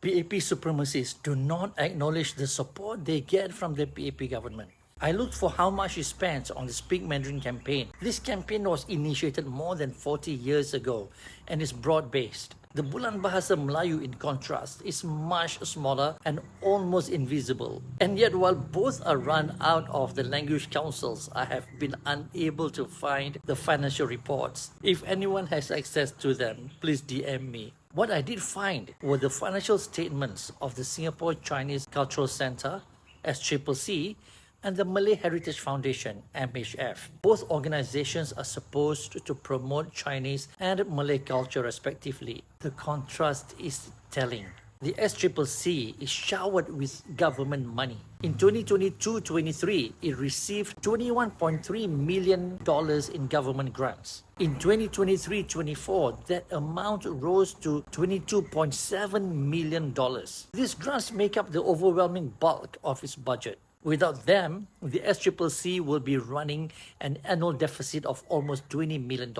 PAP supremacists do not acknowledge the support they get from the PAP government. I looked for how much is spent on the Speak Mandarin campaign. This campaign was initiated more than 40 years ago and is broad-based. The Bulan Bahasa Melayu, in contrast, is much smaller and almost invisible. And yet, while both are run out of the language councils, I have been unable to find the financial reports. If anyone has access to them, please DM me. What I did find were the financial statements of the Singapore Chinese Cultural Centre, SCCC, and the Malay Heritage Foundation, MHF. Both organizations are supposed to promote Chinese and Malay culture respectively. The contrast is telling. The SCCC is showered with government money. In 2022-23, it received $21.3 million in government grants. In 2023-24, that amount rose to $22.7 million. These grants make up the overwhelming bulk of its budget. Without them, the SCCC will be running an annual deficit of almost $20 million.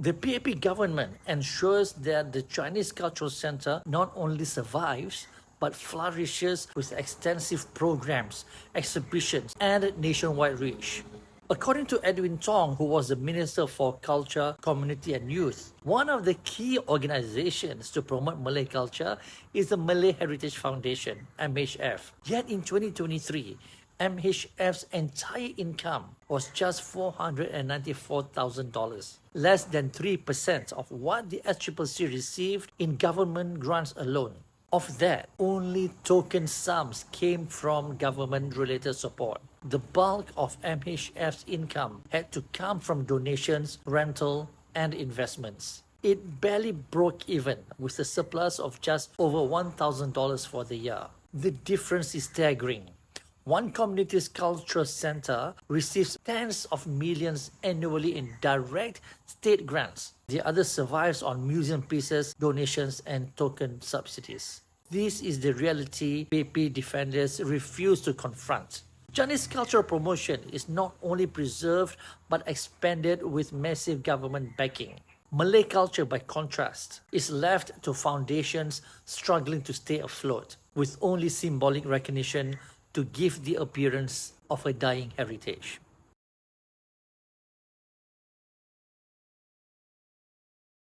The PAP government ensures that the Chinese Cultural Centre not only survives, but flourishes with extensive programs, exhibitions, and nationwide reach. According to Edwin Tong, who was the Minister for Culture, Community and Youth, one of the key organizations to promote Malay culture is the Malay Heritage Foundation, MHF. Yet in 2023, MHF's entire income was just $494,000, less than 3% of what the SCCC received in government grants alone. Of that, only token sums came from government-related support. The bulk of MHF's income had to come from donations, rental, and investments. It barely broke even, with a surplus of just over $1,000 for the year. The difference is staggering. One community's cultural centre receives tens of millions annually in direct state grants. The other survives on museum pieces, donations, and token subsidies. This is the reality PAP defenders refuse to confront. Chinese cultural promotion is not only preserved but expanded with massive government backing. Malay culture, by contrast, is left to foundations struggling to stay afloat, with only symbolic recognition to give the appearance of a dying heritage.